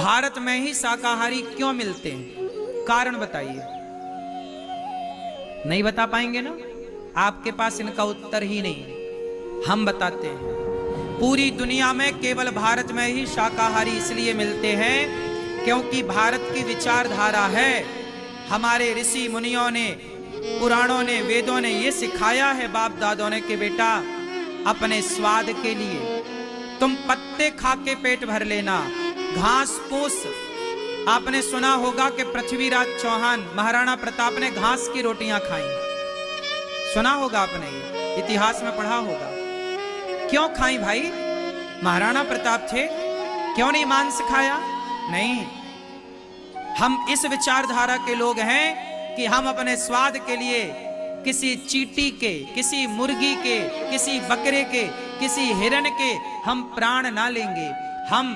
भारत में ही शाकाहारी क्यों मिलते हैं? कारण बताइए। नहीं बता पाएंगे ना? आपके पास इनका उत्तर ही नहीं, हम बताते हैं। पूरी दुनिया में केवल भारत में ही शाकाहारी इसलिए मिलते हैं क्योंकि भारत की विचारधारा है, हमारे ऋषि मुनियों ने, पुराणों ने, वेदों ने ये सिखाया है बाप दादों ने कि बेटा अपने स्वाद के लिए तुम पत्ते खा के पेट भर लेना, घास फूस। आपने सुना होगा कि पृथ्वीराज चौहान, महाराणा प्रताप ने घास की रोटियां खाई, सुना होगा आपने, ये इतिहास में पढ़ा होगा। क्यों खाई भाई? महाराणा प्रताप थे, क्यों नहीं मांस खाया? नहीं, हम इस विचारधारा के लोग हैं कि हम अपने स्वाद के लिए किसी चींटी के, किसी मुर्गी के, किसी बकरे के, किसी हिरण के हम प्राण ना लेंगे। हम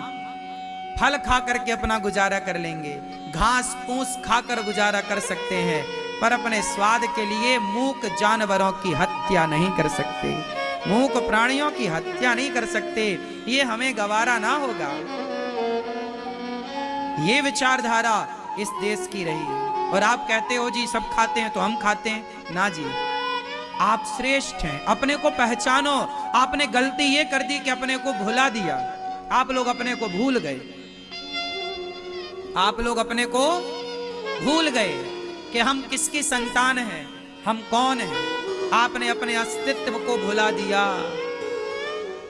फल खा करके अपना गुजारा कर लेंगे, घास फूस खाकर गुजारा कर सकते हैं, पर अपने स्वाद के लिए मूक जानवरों की हत्या नहीं कर सकते, मूक प्राणियों की हत्या नहीं कर सकते। ये हमें गवारा ना होगा। ये विचारधारा इस देश की रही। और आप कहते हो जी सब खाते हैं तो हम खाते हैं, ना जी, आप श्रेष्ठ हैं, अपने को पहचानो। आपने गलती ये कर दी कि अपने को भुला दिया। आप लोग अपने को भूल गए, आप लोग अपने को भूल गए कि हम किसकी संतान हैं, हम कौन हैं। आपने अपने अस्तित्व को भुला दिया।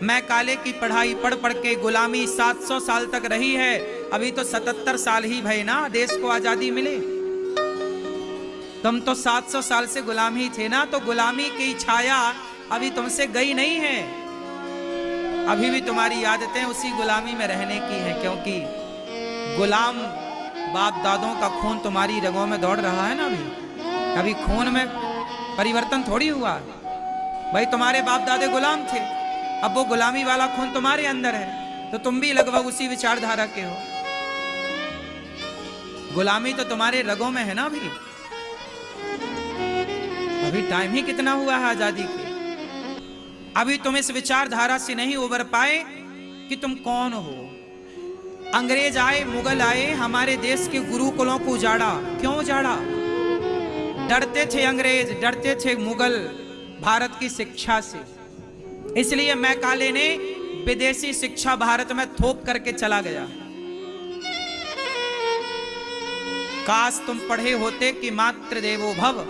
मैं काले की पढ़ाई पढ़ पढ़ के गुलामी 700 साल तक रही है, अभी तो 77 साल ही भई ना देश को आजादी मिले। तुम तो 700 साल से गुलाम ही थे ना, तो गुलामी की छाया अभी तुमसे गई नहीं है। अभी भी तुम्हारी आदतें उसी गुलामी में रहने की हैं, क्योंकि गुलाम बाप दादों का खून तुम्हारी रगों में दौड़ रहा है ना। अभी खून में परिवर्तन थोड़ी हुआ भाई। तुम्हारे बाप दादे गुलाम थे, अब वो गुलामी वाला खून तुम्हारे अंदर है, तो तुम भी लगभग उसी विचारधारा के हो। गुलामी तो तुम्हारे रगों में है ना। अभी टाइम ही कितना हुआ है आजादी के। अभी तुम इस विचारधारा से नहीं उबर पाए कि तुम कौन हो। अंग्रेज आए, मुगल आए, हमारे देश के गुरुकुलों को उजाड़ा। क्यों उजाड़ा? डरते थे अंग्रेज, डरते थे मुगल भारत की शिक्षा से। इसलिए मैकाले ने विदेशी शिक्षा भारत में थोप करके चला गया। काश तुम पढ़े होते कि मातृ देवो भव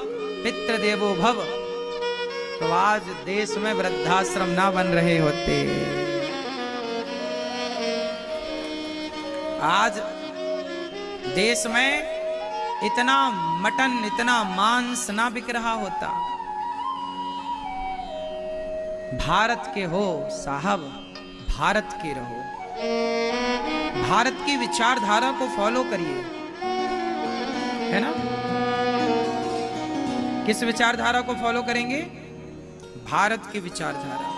पितृ देवो भव, तो आज देश में वृद्धाश्रम ना बन रहे होते। आज देश में इतना मटन, इतना मांस ना बिक रहा होता। भारत के हो साहब, भारत के रहो, भारत की विचारधारा को फॉलो करिए, है ना। किस विचारधारा को फॉलो करेंगे? भारत की विचारधारा।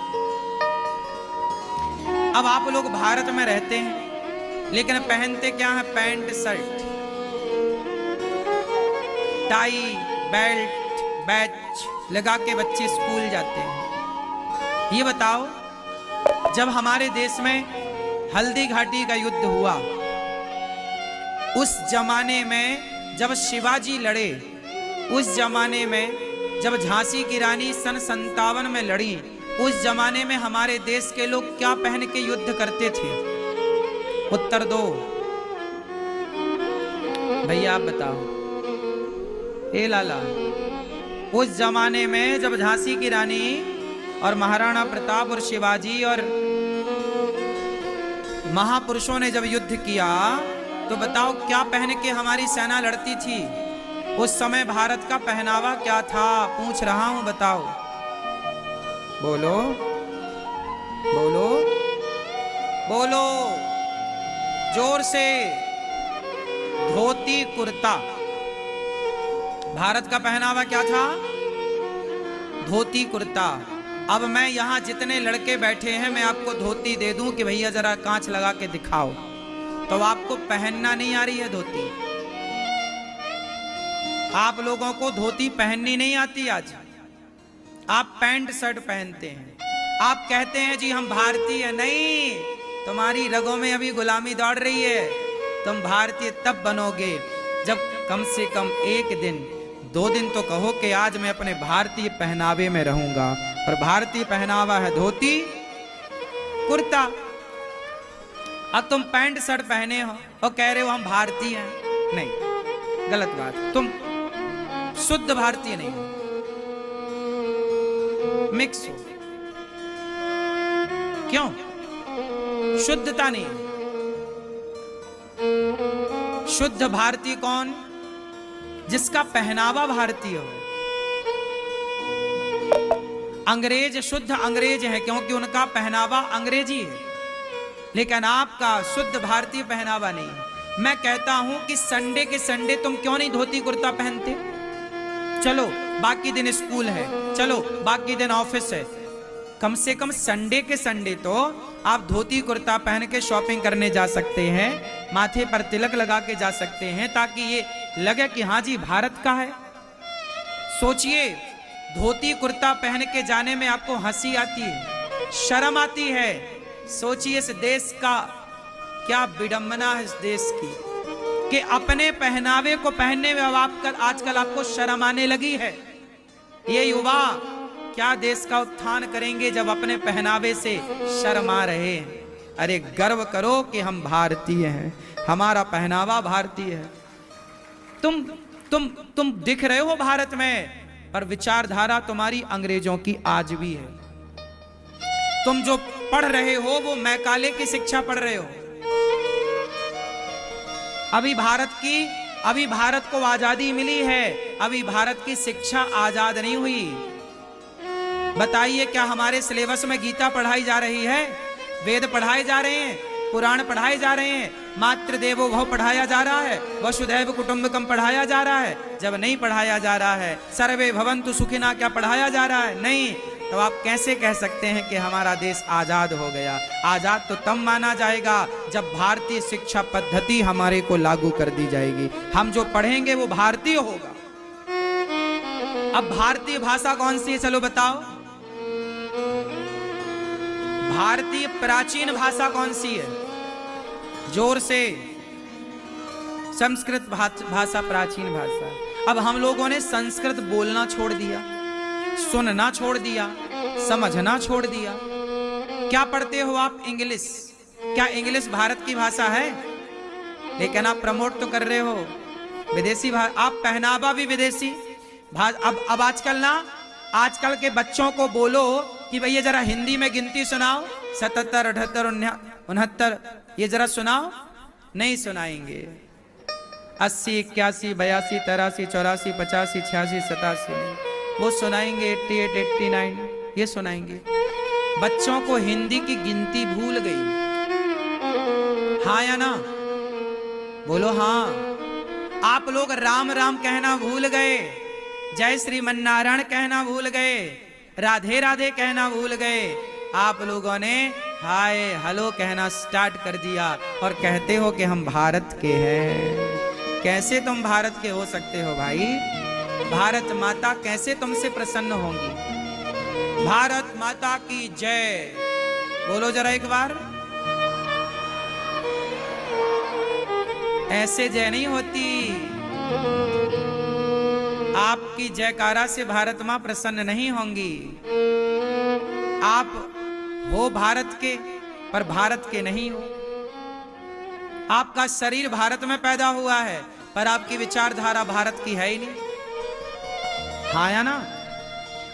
अब आप लोग भारत में रहते हैं, लेकिन पहनते क्या है? Pant shirt, tie, belt, batch लगा के बच्चे स्कूल जाते हैं। ये बताओ, जब हमारे देश में हल्दी घाटी का युद्ध हुआ, उस जमाने में जब शिवाजी लड़े, उस जमाने में जब झांसी की रानी सन 57 में लड़ी, उस जमाने में हमारे देश के लोग क्या पहन के युद्ध करते थे? उत्तर दो भैया, आप बताओ। ए लाला, उस जमाने में जब झांसी की रानी और महाराणा प्रताप और शिवाजी और महापुरुषों ने जब युद्ध किया, तो बताओ क्या पहन के हमारी सेना लड़ती थी? उस समय भारत का पहनावा क्या था? पूछ रहा हूं, बताओ। बोलो बोलो बोलो जोर से। धोती कुर्ता। भारत का पहनावा क्या था? धोती कुर्ता। अब मैं यहां जितने लड़के बैठे हैं, मैं आपको धोती दे दूं कि भैया जरा कांच लगा के दिखाओ, तो आपको पहनना नहीं आ रही है धोती। आप लोगों को धोती पहननी नहीं आती। आज आप पैंट शर्ट पहनते हैं। आप कहते हैं जी हम भारतीय। नहीं, तुम्हारी रगों में अभी गुलामी दौड़ रही है। तुम भारतीय तब बनोगे जब कम से कम 1 दिन 2 दिन तो कहो कि आज मैं अपने भारतीय पहनावे में रहूंगा। और भारतीय पहनावा है धोती कुर्ता। अब तुम पैंट शर्ट पहने हो और कह रहे हो हम भारतीय हैं, नहीं, गलत बात। तुम शुद्ध भारतीय नहीं हो, मिक्स हो। क्यों? शुद्धता नहीं। शुद्ध भारतीय कौन? जिसका पहनावा भारतीय हो। अंग्रेज शुद्ध अंग्रेज है क्योंकि उनका पहनावा अंग्रेजी है, लेकिन आपका शुद्ध भारतीय पहनावा नहीं है। मैं कहता हूं कि संडे के संडे तुम क्यों नहीं धोती कुर्ता पहनते? चलो बाकी दिन स्कूल है, चलो बाकी दिन ऑफिस है, कम से कम संडे के संडे तो आप धोती कुर्ता पहन के शॉपिंग करने जा सकते हैं, माथे पर तिलक लगा के जा सकते हैं, ताकि ये लगे कि हाँ जी भारत का है। सोचिए, धोती कुर्ता पहन के जाने में आपको हंसी आती है, शर्म आती है। सोचिए इस देश का क्या विडंबना है, इस देश की, कि अपने पहनावे को पहनने में अब आजकल आपको शर्म आने लगी है। ये युवा क्या देश का उत्थान करेंगे जब अपने पहनावे से शर्मा रहे हैं। अरे गर्व करो कि हम भारतीय हैं, हमारा पहनावा भारतीय है। तुम दिख रहे हो भारत में, पर विचारधारा तुम्हारी अंग्रेजों की आज भी है। तुम जो पढ़ रहे हो वो मैकाले की शिक्षा पढ़ रहे हो। अभी भारत को आजादी मिली है, अभी भारत की शिक्षा आजाद नहीं हुई। बताइए, क्या हमारे सिलेबस में गीता पढ़ाई जा रही है, वेद पढ़ाए जा रहे हैं, पुराण पढ़ाए जा रहे हैं, मातृ देवो भव पढ़ाया जा रहा है, वसुधैव कुटुंबकम पढ़ाया जा रहा है? जब नहीं पढ़ाया जा रहा है, सर्वे भवन्तु सुखिना क्या पढ़ाया जा रहा है? नहीं, तो आप कैसे कह सकते हैं कि हमारा देश आजाद हो गया? आजाद तो तब माना जाएगा जब भारतीय शिक्षा पद्धति हमारे को लागू कर दी जाएगी। हम जो पढ़ेंगे वो भारतीय होगा। अब भारतीय भाषा कौन सी है, चलो बताओ। भारतीय प्राचीन भाषा कौन सी है? जोर से। संस्कृत भाषा प्राचीन भाषा। अब हम लोगों ने संस्कृत बोलना छोड़ दिया, सुनना छोड़ दिया, समझना छोड़ दिया। क्या पढ़ते हो आप? इंग्लिश। क्या इंग्लिश भारत की भाषा है? लेकिन आप प्रमोट तो कर रहे हो विदेशी भाषा। आप पहनावा भी विदेशी। अब आजकल के बच्चों को बोलो कि भैया जरा हिंदी में गिनती सुनाओ, 77, 78, 69, ये जरा सुनाओ, नहीं सुनाएंगे। 80, 81, 82, 83, 84, 85, 86, 87 नहीं, वो सुनाएंगे 88, 89, ये सुनाएंगे। बच्चों को हिंदी की गिनती भूल गई। हाँ या ना? बोलो हाँ। आप लोग राम राम कहना भूल गए, जय श्रीमन्नारायण कहना भूल गए, राधे राधे कहना भूल गए। आप लोगों ने हाय हेलो कहना स्टार्ट कर दिया और कहते हो कि हम भारत के हैं। कैसे तुम भारत के हो सकते हो भाई? भारत माता कैसे तुमसे प्रसन्न होंगी? भारत माता की जय बोलो जरा एक बार। ऐसे जय नहीं होती। आपकी जयकारा से भारत मां प्रसन्न नहीं होंगी। आप हो भारत के, पर भारत के नहीं हो। आपका शरीर भारत में पैदा हुआ है, पर आपकी विचारधारा भारत की है ही नहीं। हाँ या ना?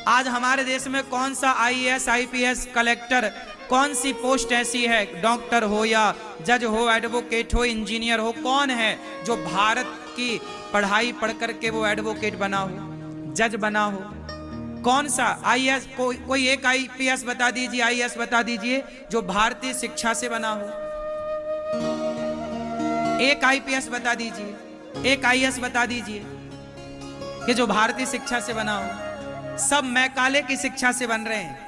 आज हमारे देश में कौन सा आईएएस, आईपीएस, कलेक्टर, कौन सी पोस्ट ऐसी है, डॉक्टर हो या जज हो, एडवोकेट हो, इंजीनियर हो, कौन है जो भारत की पढ़ाई पढ़ करके वो एडवोकेट बना हो, जज बना हो? कौन सा आईएएस? कोई एक आईपीएस बता दीजिए, आईएएस बता दीजिए जो भारतीय शिक्षा से बना हो। एक आईपीएस बता दीजिए, एक आईएएस बता दीजिए कि जो भारतीय शिक्षा से बना हो। सब मैकाले की शिक्षा से बन रहे हैं।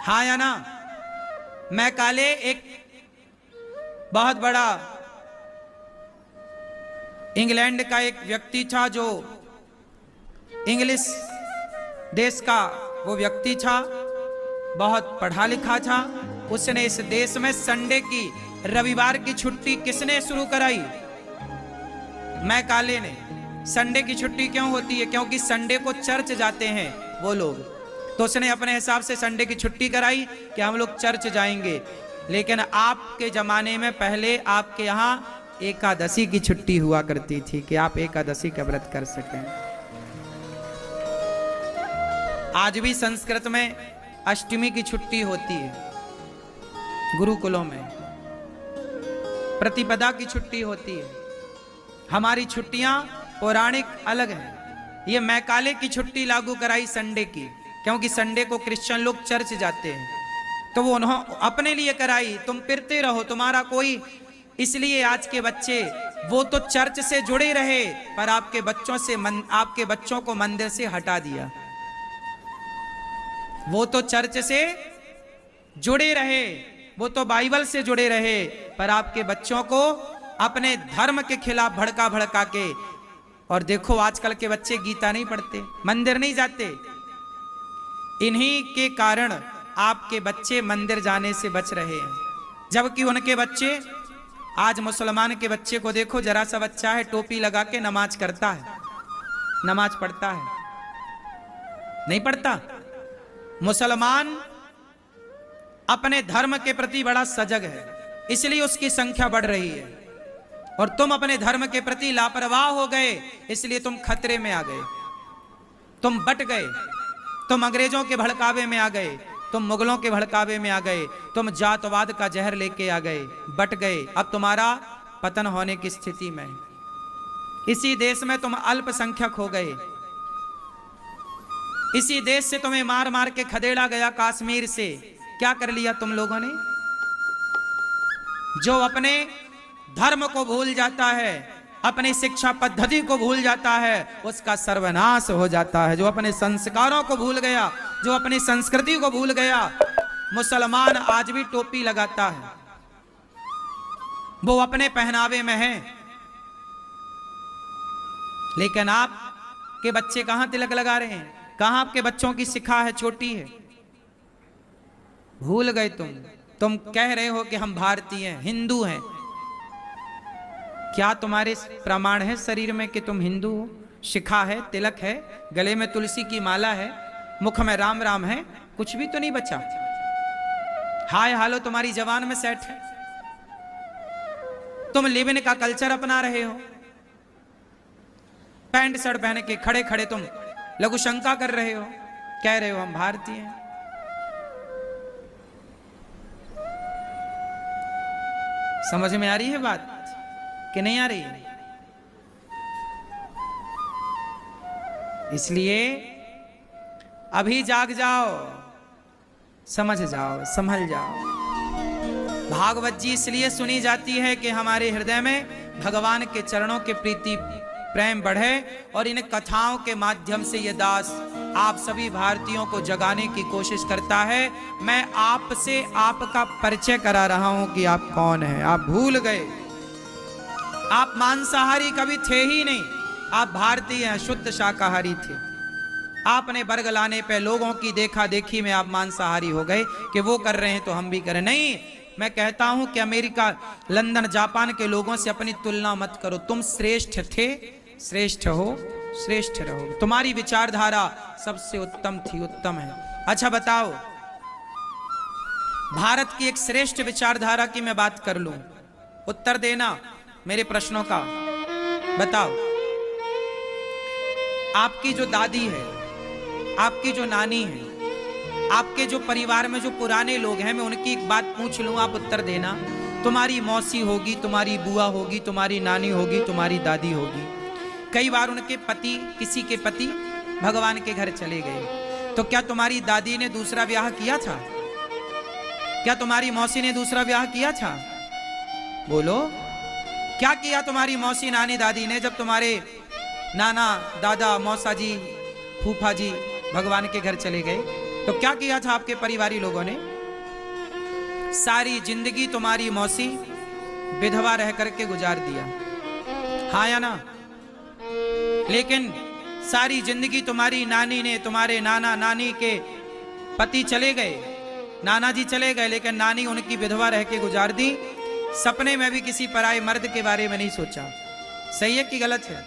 हाँ या ना? मैकाले एक बहुत बड़ा इंग्लैंड का एक व्यक्ति था, जो इंग्लिश देश का वो व्यक्ति था, बहुत पढ़ा लिखा था। उसने इस देश में संडे की रविवार की छुट्टी किसने शुरू कराई? मैकाले ने। संडे की छुट्टी क्यों होती है? क्योंकि संडे को चर्च जाते हैं वो लोग, तो उसने अपने हिसाब से संडे की छुट्टी कराई कि हम लोग चर्च जाएंगे। लेकिन आपके जमाने में पहले आपके यहाँ एकादशी की छुट्टी हुआ करती थी कि आप एकादशी का व्रत कर सकें। आज भी संस्कृत में अष्टमी की छुट्टी होती है, गुरुकुलों में प्रतिपदा की छुट्टी होती है। हमारी छुट्टियां पौराणिक अलग हैं। ये मैकाले की छुट्टी लागू कराई संडे की, क्योंकि संडे को क्रिश्चियन लोग चर्च जाते हैं, तो वो उन्होंने अपने लिए कराई। तुम फिरते रहो, तुम्हारा कोई, इसलिए आज के बच्चे वो तो चर्च से जुड़े रहे, पर आपके बच्चों को मंदिर से हटा दिया। वो तो चर्च से जुड़े रहे, वो तो बाइबल से जुड़े रहे, पर आपके बच्चों को अपने धर्म के खिलाफ भड़का भड़का के। और देखो आजकल के बच्चे गीता नहीं पढ़ते, मंदिर नहीं जाते। इन्हीं के कारण आपके बच्चे मंदिर जाने से बच रहे हैं, जबकि उनके बच्चे, आज मुसलमान के बच्चे को देखो, जरा सा बच्चा है टोपी लगा के नमाज करता है, नमाज पढ़ता है? नहीं पढ़ता। मुसलमान अपने धर्म के प्रति बड़ा सजग है, इसलिए उसकी संख्या बढ़ रही है। और तुम अपने धर्म के प्रति लापरवाह हो गए, इसलिए तुम खतरे में आ गए, तुम बट गए, तुम अंग्रेजों के भड़कावे में आ गए, तुम मुगलों के भड़कावे में आ गए, तुम जातवाद का जहर लेके आ गए, बट गए। अब तुम्हारा पतन होने की स्थिति में। इसी देश में तुम अल्पसंख्यक हो गए, इसी देश से तुम्हें मार मार के खदेड़ा गया, कश्मीर से। क्या कर लिया तुम लोगों ने? जो अपने धर्म को भूल जाता है, अपनी शिक्षा पद्धति को भूल जाता है, उसका सर्वनाश हो जाता है। जो अपने संस्कारों को भूल गया, जो अपनी संस्कृति को भूल गया। मुसलमान आज भी टोपी लगाता है, वो अपने पहनावे में है, लेकिन आप के बच्चे कहां तिलक लगा रहे हैं? कहां आपके बच्चों की शिखा है, छोटी है? भूल गए तुम कह रहे हो कि हम भारतीय हैं, हिंदू हैं। क्या तुम्हारे प्रमाण है शरीर में कि तुम हिंदू हो? शिखा है, तिलक है, गले में तुलसी की माला है, मुख में राम राम है, कुछ भी तो नहीं बचा। हाय हालो तुम्हारी जबान में सेट है। तुम लिविन का कल्चर अपना रहे हो, पैंट शर्ट पहन के खड़े खड़े तुम लघु शंका कर रहे हो, कह रहे हो हम भारतीय हैं। समझ में आ रही है बात कि नहीं आ रही? इसलिए अभी जाग जाओ, समझ जाओ, संभल जाओ। भागवत जी इसलिए सुनी जाती है कि हमारे हृदय में भगवान के चरणों के प्रीति प्रेम बढ़े, और इन कथाओं के माध्यम से ये दास आप सभी भारतीयों को जगाने की कोशिश करता है। मैं आपसे आपका परिचय करा रहा हूं कि आप कौन हैं। आप भूल गए, आप मांसाहारी कभी थे ही नहीं, आप भारतीय हैं, शुद्ध शाकाहारी थे। आपने बर्ग लाने पे लोगों की देखा देखी में आप मांसाहारी हो गए कि वो कर रहे हैं तो हम भी करें। नहीं, मैं कहता हूं कि अमेरिका, लंदन, जापान के लोगों से अपनी तुलना मत करो। तुम श्रेष्ठ थे, श्रेष्ठ हो, श्रेष्ठ रहो। तुम्हारी विचारधारा सबसे उत्तम थी, उत्तम है। अच्छा बताओ, भारत की एक श्रेष्ठ विचारधारा की मैं बात कर लूं, उत्तर देना मेरे प्रश्नों का। बताओ, आपकी जो दादी है, आपकी जो नानी है, आपके जो परिवार में जो पुराने लोग हैं, मैं उनकी एक बात पूछ लूं, आप उत्तर देना। तुम्हारी मौसी होगी, तुम्हारी बुआ होगी, तुम्हारी नानी होगी, तुम्हारी दादी होगी। कई बार उनके पति, किसी के पति भगवान के घर चले गए, तो क्या तुम्हारी दादी ने दूसरा ब्याह किया था? क्या तुम्हारी मौसी ने दूसरा ब्याह किया था? बोलो, क्या किया तुम्हारी मौसी, नानी, दादी ने जब तुम्हारे नाना, दादा, मौसा जी, फूफा जी भगवान के घर चले गए? तो क्या किया था आपके परिवारी लोगों ने? सारी जिंदगी तुम्हारी मौसी विधवा रह करके गुजार दिया, हाँ या ना? लेकिन सारी जिंदगी तुम्हारी नानी ने, तुम्हारे नाना नानी के पति चले गए, नाना जी चले गए, लेकिन नानी उनकी विधवा रह के गुजार दी। सपने में भी किसी पराये मर्द के बारे में नहीं सोचा। सही है कि गलत है?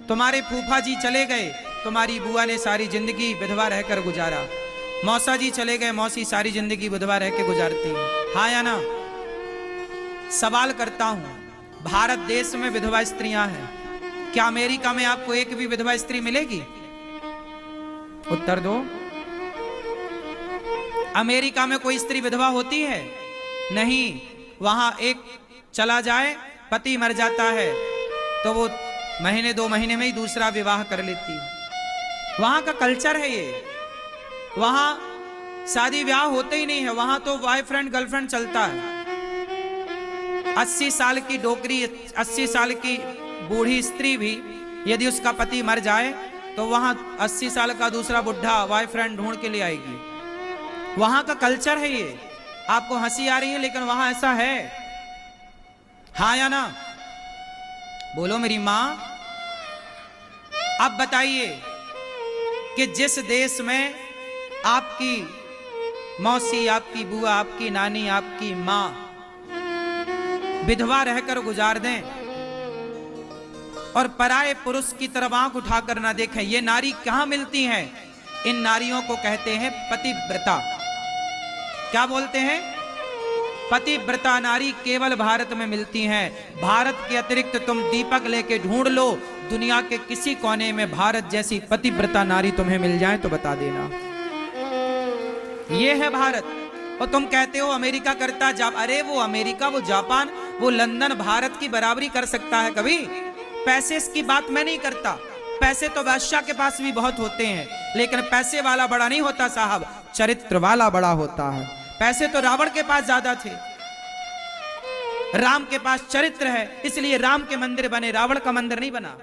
तुम्हारे फूफा जी चले गए, तुम्हारी बुआ ने सारी जिंदगी विधवा रहकर गुजारा। मौसा जी चले गए, मौसी सारी जिंदगी विधवा रह के गुजारती है। हाँ या ना? सवाल करता हूं, भारत देश में विधवा स्त्रियां हैं, क्या अमेरिका में आपको एक भी विधवा स्त्री मिलेगी? उत्तर दो। अमेरिका में कोई स्त्री विधवा होती है? नहीं। वहां एक चला जाए, पति मर जाता है, तो वो महीने 2 महीने में ही दूसरा विवाह कर लेती है। वहां का कल्चर है ये। वहां शादी ब्याह होते ही नहीं है, वहां तो बॉयफ्रेंड गर्लफ्रेंड चलता है। 80 साल की डोकरी, 80 साल की बूढ़ी स्त्री भी यदि उसका पति मर जाए तो वहां 80 साल का दूसरा बुढ़ा बॉयफ्रेंड ढूंढ के ले आएगी। वहां का कल्चर है ये। आपको हंसी आ रही है, लेकिन वहां ऐसा है। हाँ या ना? बोलो मेरी मां। अब बताइए कि जिस देश में आपकी मौसी, आपकी बुआ, आपकी नानी, आपकी मां विधवा रहकर गुजार दें और पराये पुरुष की तरफ आंख उठाकर ना देखें, ये नारी कहां मिलती हैं? इन नारियों को कहते हैं पतिव्रता। क्या बोलते हैं? पतिव्रता नारी केवल भारत में मिलती हैं। भारत के अतिरिक्त तुम दीपक लेके ढूंढ लो, दुनिया के किसी कोने में भारत जैसी पतिव्रता नारी तुम्हें मिल जाए तो बता देना। ये है भारत। और तुम कहते हो अमेरिका करता, अरे वो अमेरिका, वो जापान, वो लंदन भारत की बराबरी कर सकता है कभी? पैसे की बात मैं नहीं करता। पैसे तो बादशाह के पास भी बहुत होते हैं, लेकिन पैसे वाला बड़ा नहीं होता साहब, चरित्र वाला बड़ा होता है। पैसे तो रावण के पास ज्यादा थे, राम के पास चरित्र है, इसलिए राम के मंदिर बने, रावण का मंदिर नहीं बना।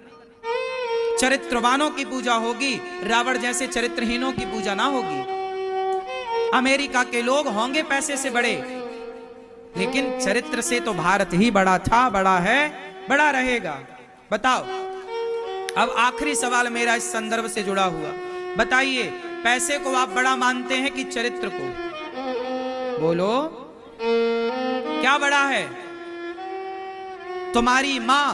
चरित्रवानों की पूजा होगी, रावण जैसे चरित्रहीनों की पूजा ना होगी। अमेरिका के लोग होंगे पैसे से बड़े, लेकिन चरित्र से तो भारत ही बड़ा था, बड़ा है, बड़ा रहेगा। बताओ। अब आखिरी सवाल मेरा इस संदर्भ से जुड़ा हुआ, बताइए पैसे को आप बड़ा मानते हैं कि चरित्र को? बोलो, क्या बड़ा है? तुम्हारी मां,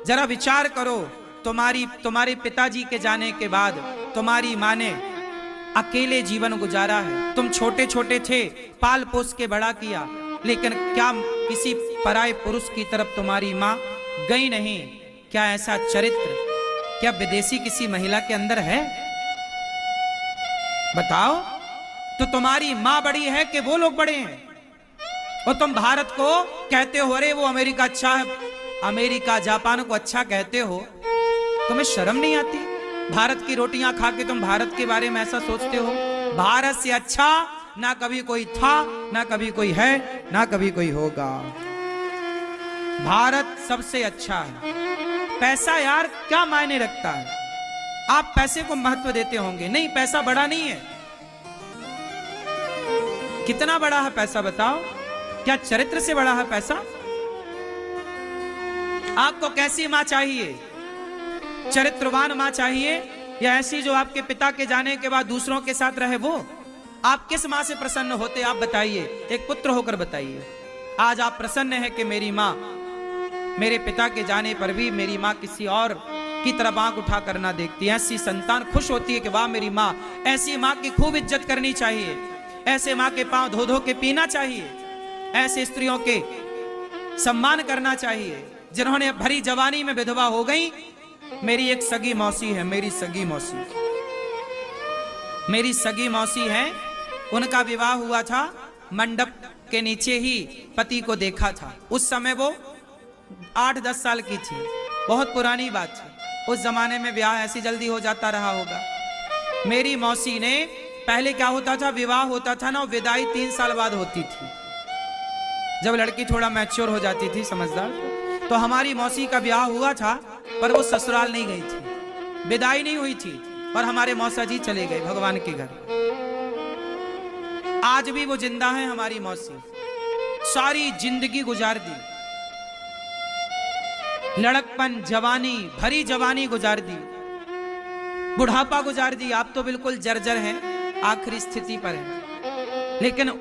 जरा विचार करो, तुम्हारे पिताजी के जाने के बाद तुम्हारी मां ने अकेले जीवन गुजारा है। तुम छोटे छोटे थे, पाल पोस के बड़ा किया, लेकिन क्या किसी पराये पुरुष की तरफ तुम्हारी मां गई नहीं? क्या ऐसा चरित्र क्या विदेशी किसी महिला के अंदर है? बताओ। तो तुम्हारी मां बड़ी है कि वो लोग बड़े हैं? और तुम भारत को कहते हो अरे वो अमेरिका अच्छा है, अमेरिका जापान को अच्छा कहते हो, तुम्हें शर्म नहीं आती? भारत की रोटियां खा के तुम भारत के बारे में ऐसा सोचते हो? भारत से अच्छा ना कभी कोई था, ना कभी कोई है, ना कभी कोई होगा। भारत सबसे अच्छा है। पैसा यार क्या मायने रखता है? आप पैसे को महत्व देते होंगे, नहीं पैसा बड़ा नहीं है। कितना बड़ा है पैसा बताओ? क्या चरित्र से बड़ा है पैसा? आपको कैसी मां चाहिए? चरित्रवान मां चाहिए या ऐसी जो आपके पिता के जाने के बाद दूसरों के साथ रहे वो? आप किस मां से प्रसन्न होते? आप बताइए, एक पुत्र होकर बताइए। आज आप प्रसन्न हैं कि मेरी मां, मेरे पिता के जाने पर भी मेरी मां किसी और की तरफ आंख उठा कर ना देखती है। ऐसी संतान खुश होती है कि वाह मेरी मां। ऐसी मां की खूब इज्जत करनी चाहिए, ऐसे मां के पांव धो धो के पीना चाहिए, ऐसे स्त्रियों के सम्मान करना चाहिए जिन्होंने भरी जवानी में विधवा हो गई। मेरी एक सगी मौसी है, मेरी सगी मौसी है, उनका विवाह हुआ था, मंडप के नीचे ही पति को देखा था। उस समय वो 8-10 साल की थी, बहुत पुरानी बात थी। उस जमाने में ब्याह ऐसी जल्दी हो जाता रहा होगा। मेरी मौसी ने, पहले क्या होता था, विवाह होता था ना, विदाई 3 साल बाद होती थी, जब लड़की थोड़ा मैच्योर हो जाती थी, समझदार। तो हमारी मौसी का ब्याह हुआ था, पर वो ससुराल नहीं गई थी, विदाई नहीं हुई थी, और हमारे मौसा जी चले गए भगवान के घर। आज भी वो जिंदा है हमारी मौसी, सारी जिंदगी गुजार दी, लड़कपन, जवानी, भरी जवानी गुजार दी, बुढ़ापा गुजार दी। आप तो बिल्कुल जर्जर हैं, आखिरी स्थिति पर है, लेकिन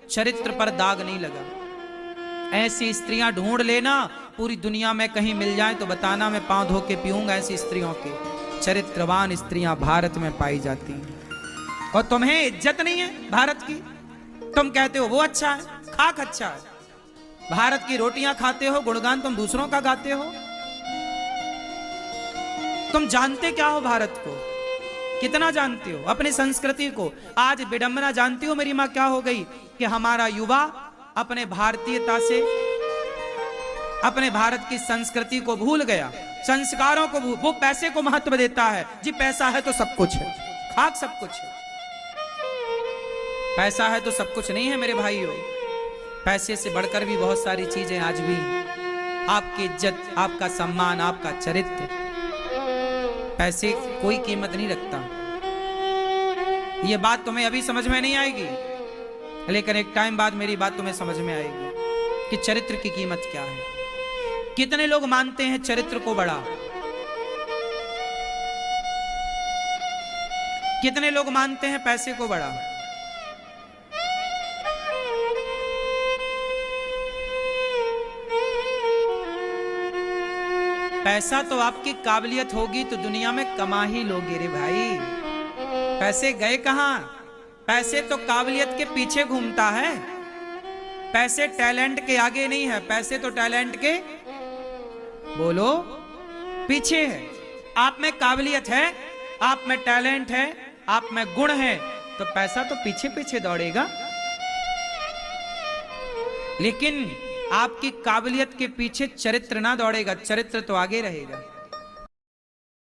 चरित्र पर दाग नहीं लगा। ऐसी स्त्रियां ढूंढ लेना, पूरी दुनिया में कहीं मिल जाए तो बताना, मैं पांव धो के पीऊंगा। ऐसी स्त्रियों के चरित्रवान स्त्रियां भारत में पाई जाती हैं। और तुम्हें इज्जत नहीं है भारत की? तुम कहते हो वो अच्छा है, खाक अच्छा है, भारत की रोटियां खाते हो, गुणगान तुम दूसरों का गाते हो। तुम जानते क्या हो भारत को? कितना जानते हो अपनी संस्कृति को? आज विडंबना जानती हो मेरी मां क्या हो गई कि हमारा युवा अपने भारतीयता से, अपने भारत की संस्कृति को भूल गया, संस्कारों को वो पैसे को महत्व देता है। जी पैसा है तो सब कुछ है, खाक सब कुछ है। पैसा है तो सब कुछ नहीं है मेरे भाइयों। पैसे से बढ़कर भी बहुत सारी चीजें आज भी, आपकी इज्जत, आपका सम्मान, आपका चरित्र, पैसे कोई कीमत नहीं रखता। ये बात तुम्हें अभी समझ में नहीं आएगी, लेकिन एक टाइम बाद मेरी बात तुम्हें समझ में आएगी कि चरित्र की कीमत क्या है। कितने लोग मानते हैं चरित्र को बड़ा, कितने लोग मानते हैं पैसे को बड़ा। पैसा तो आपकी काबिलियत होगी तो दुनिया में कमा ही लोगे रे भाई। पैसे गए कहां? पैसे तो काबिलियत के पीछे घूमता है। पैसे टैलेंट के आगे नहीं है, पैसे तो टैलेंट के, बोलो, पीछे है। आप में काबिलियत है, आप में टैलेंट है, आप में गुण है, तो पैसा तो पीछे पीछे दौड़ेगा। लेकिन आपकी काबिलियत के पीछे चरित्र ना दौड़ेगा, चरित्र तो आगे रहेगा।